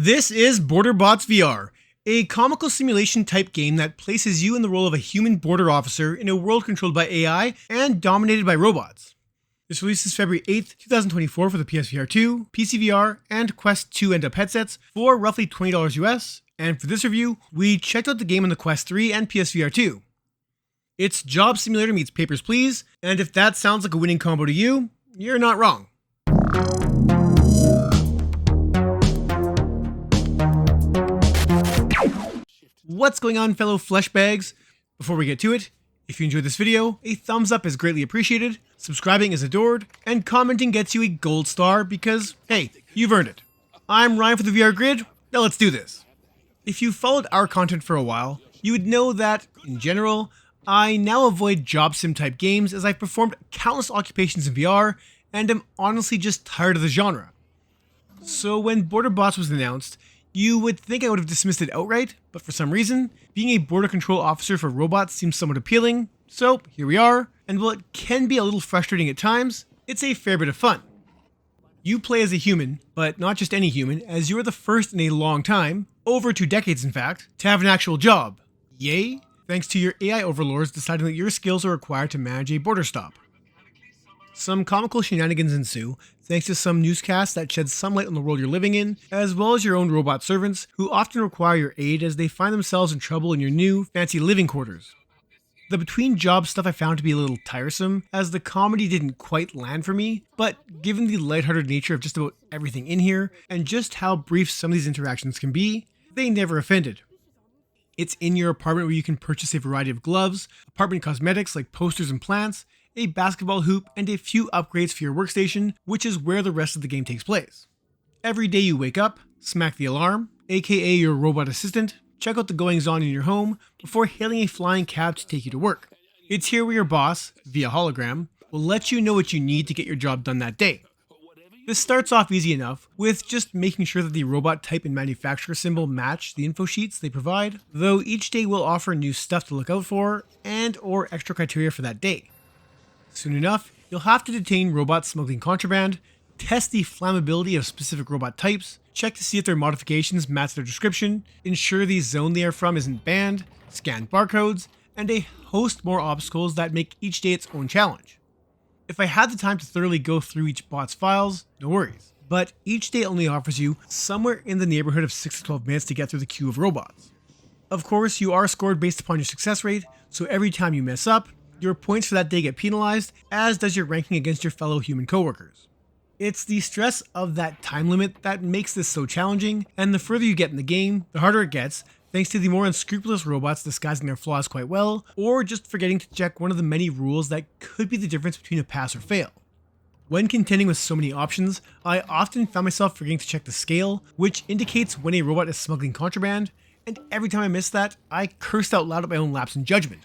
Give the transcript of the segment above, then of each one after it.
This is BorderBots VR, a comical simulation type game that places you in the role of a human border officer in a world controlled by AI and dominated by robots. This releases February 8th, 2024 for the PSVR 2, PCVR, and Quest 2 end-up headsets for roughly $20 US, and for this review, we checked out the game on the Quest 3 and PSVR 2. It's Job Simulator meets Papers, Please, and if that sounds like a winning combo to you, you're not wrong. What's going on, fellow flesh bags? Before we get to it, if you enjoyed this video, a thumbs up is greatly appreciated, subscribing is adored, and commenting gets you a gold star because, hey, you've earned it. I'm Ryan for the VR Grid, now let's do this. If you've followed our content for a while, you would know that, in general, I now avoid job sim type games as I've performed countless occupations in VR and am honestly just tired of the genre. So when BorderBots was announced, you would think I would have dismissed it outright, but for some reason, being a border control officer for robots seems somewhat appealing, so here we are, and while it can be a little frustrating at times, it's a fair bit of fun. You play as a human, but not just any human, as you are the first in a long time, over 2 decades in fact, to have an actual job. Yay, thanks to your AI overlords deciding that your skills are required to manage a border stop. Some comical shenanigans ensue, thanks to some newscasts that shed some light on the world you're living in, as well as your own robot servants, who often require your aid as they find themselves in trouble in your new, fancy living quarters. The between-job stuff I found to be a little tiresome, as the comedy didn't quite land for me, but given the lighthearted nature of just about everything in here, and just how brief some of these interactions can be, they never offended. It's in your apartment where you can purchase a variety of gloves, apartment cosmetics like posters and plants, a basketball hoop, and a few upgrades for your workstation, which is where the rest of the game takes place. Every day you wake up, smack the alarm, aka your robot assistant, check out the goings-on in your home before hailing a flying cab to take you to work. It's here where your boss, via hologram, will let you know what you need to get your job done that day. This starts off easy enough, with just making sure that the robot type and manufacturer symbol match the info sheets they provide, though each day will offer new stuff to look out for, and or extra criteria for that day. Soon enough, you'll have to detain robots smuggling contraband, test the flammability of specific robot types, check to see if their modifications match their description, ensure the zone they are from isn't banned, scan barcodes, and a host more obstacles that make each day its own challenge. If I had the time to thoroughly go through each bot's files, no worries, but each day only offers you somewhere in the neighborhood of 6 to 12 minutes to get through the queue of robots. Of course, you are scored based upon your success rate, so every time you mess up, your points for that day get penalized, as does your ranking against your fellow human coworkers. It's the stress of that time limit that makes this so challenging, and the further you get in the game, the harder it gets, thanks to the more unscrupulous robots disguising their flaws quite well, or just forgetting to check one of the many rules that could be the difference between a pass or fail. When contending with so many options, I often found myself forgetting to check the scale, which indicates when a robot is smuggling contraband, and every time I missed that, I cursed out loud at my own lapse in judgment.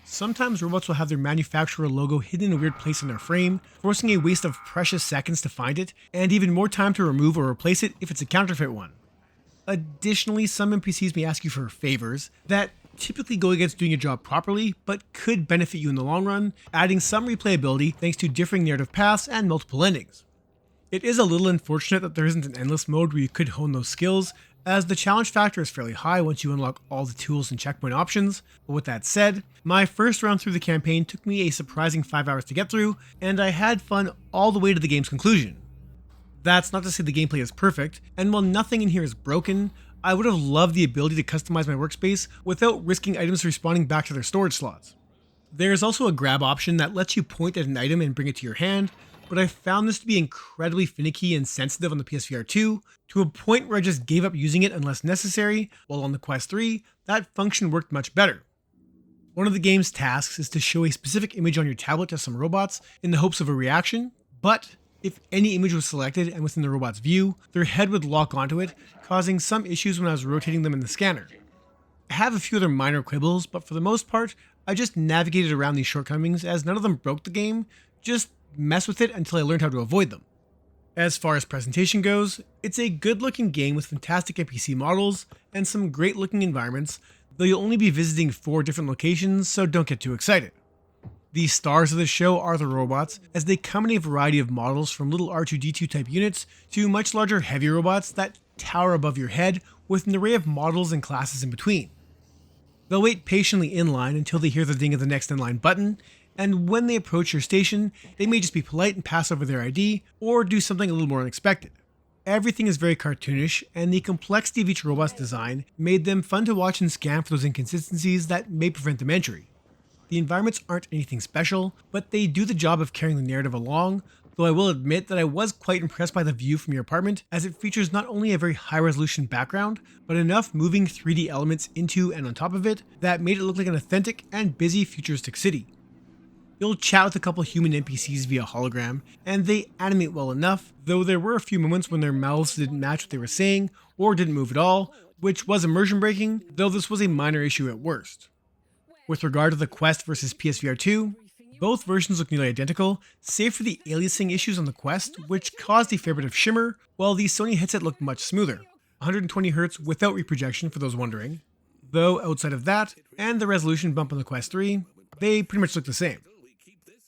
Sometimes robots will have their manufacturer logo hidden in a weird place in their frame, forcing a waste of precious seconds to find it, and even more time to remove or replace it if it's a counterfeit one. Additionally, some NPCs may ask you for favors that typically go against doing your job properly, but could benefit you in the long run, adding some replayability thanks to differing narrative paths and multiple endings. It is a little unfortunate that there isn't an endless mode where you could hone those skills, as the challenge factor is fairly high once you unlock all the tools and checkpoint options, but with that said, my first round through the campaign took me a surprising 5 hours to get through, and I had fun all the way to the game's conclusion. That's not to say the gameplay is perfect, and while nothing in here is broken, I would have loved the ability to customize my workspace without risking items respawning back to their storage slots. There is also a grab option that lets you point at an item and bring it to your hand, but I found this to be incredibly finicky and sensitive on the PSVR 2, to a point where I just gave up using it unless necessary, while on the Quest 3, that function worked much better. One of the game's tasks is to show a specific image on your tablet to some robots in the hopes of a reaction, but if any image was selected and within the robot's view, their head would lock onto it, causing some issues when I was rotating them in the scanner. I have a few other minor quibbles, but for the most part, I just navigated around these shortcomings as none of them broke the game, just mess with it until I learned how to avoid them. As far as presentation goes, it's a good looking game with fantastic NPC models and some great looking environments, though you'll only be visiting 4 different locations, so don't get too excited. The stars of the show are the robots, as they come in a variety of models from little R2-D2 type units to much larger heavy robots that tower above your head with an array of models and classes in between. They'll wait patiently in line until they hear the ding of the next in line button, and when they approach your station, they may just be polite and pass over their ID, or do something a little more unexpected. Everything is very cartoonish, and the complexity of each robot's design made them fun to watch and scan for those inconsistencies that may prevent them entry. The environments aren't anything special, but they do the job of carrying the narrative along, though I will admit that I was quite impressed by the view from your apartment, as it features not only a very high-resolution background, but enough moving 3D elements into and on top of it that made it look like an authentic and busy futuristic city. You'll chat with a couple human NPCs via hologram, and they animate well enough, though there were a few moments when their mouths didn't match what they were saying, or didn't move at all, which was immersion breaking, though this was a minor issue at worst. With regard to the Quest versus PSVR 2, both versions look nearly identical, save for the aliasing issues on the Quest, which caused a fair bit of shimmer, while the Sony headset looked much smoother, 120Hz without reprojection for those wondering. Though outside of that, and the resolution bump on the Quest 3, they pretty much look the same.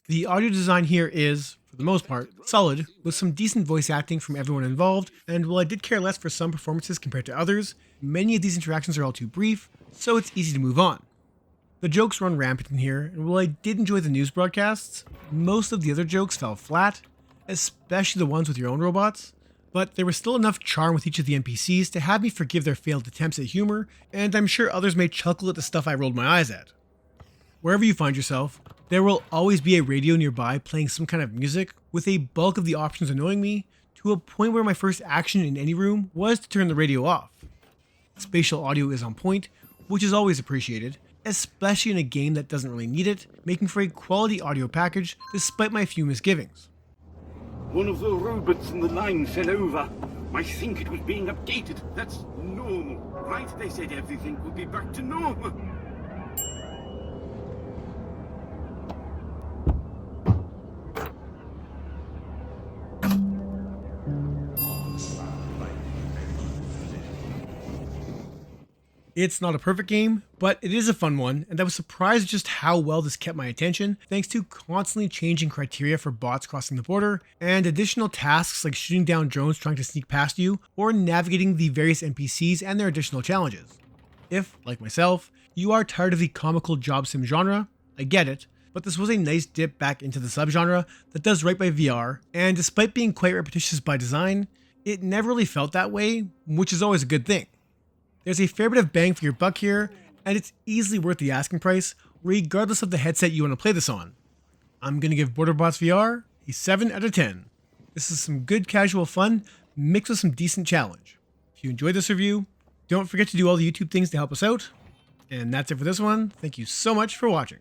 The audio design here is, for the most part, solid, with some decent voice acting from everyone involved, and while I did care less for some performances compared to others, many of these interactions are all too brief, so it's easy to move on. The jokes run rampant in here, and while I did enjoy the news broadcasts, most of the other jokes fell flat, especially the ones with your own robots, but there was still enough charm with each of the NPCs to have me forgive their failed attempts at humor, and I'm sure others may chuckle at the stuff I rolled my eyes at. Wherever you find yourself, there will always be a radio nearby playing some kind of music, with a bulk of the options annoying me, to a point where my first action in any room was to turn the radio off. Spatial audio is on point, which is always appreciated, especially in a game that doesn't really need it, making for a quality audio package despite my few misgivings. One of the robots in the line fell over. I think it was being updated. That's normal, right? They said everything would be back to normal. It's not a perfect game, but it is a fun one, and I was surprised just how well this kept my attention, thanks to constantly changing criteria for bots crossing the border, and additional tasks like shooting down drones trying to sneak past you, or navigating the various NPCs and their additional challenges. If, like myself, you are tired of the comical job sim genre, I get it, but this was a nice dip back into the subgenre that does right by VR, and despite being quite repetitious by design, it never really felt that way, which is always a good thing. There's a fair bit of bang for your buck here, and it's easily worth the asking price, regardless of the headset you want to play this on. I'm going to give BorderBots VR a 7 out of 10. This is some good casual fun, mixed with some decent challenge. If you enjoyed this review, don't forget to do all the YouTube things to help us out. And that's it for this one. Thank you so much for watching.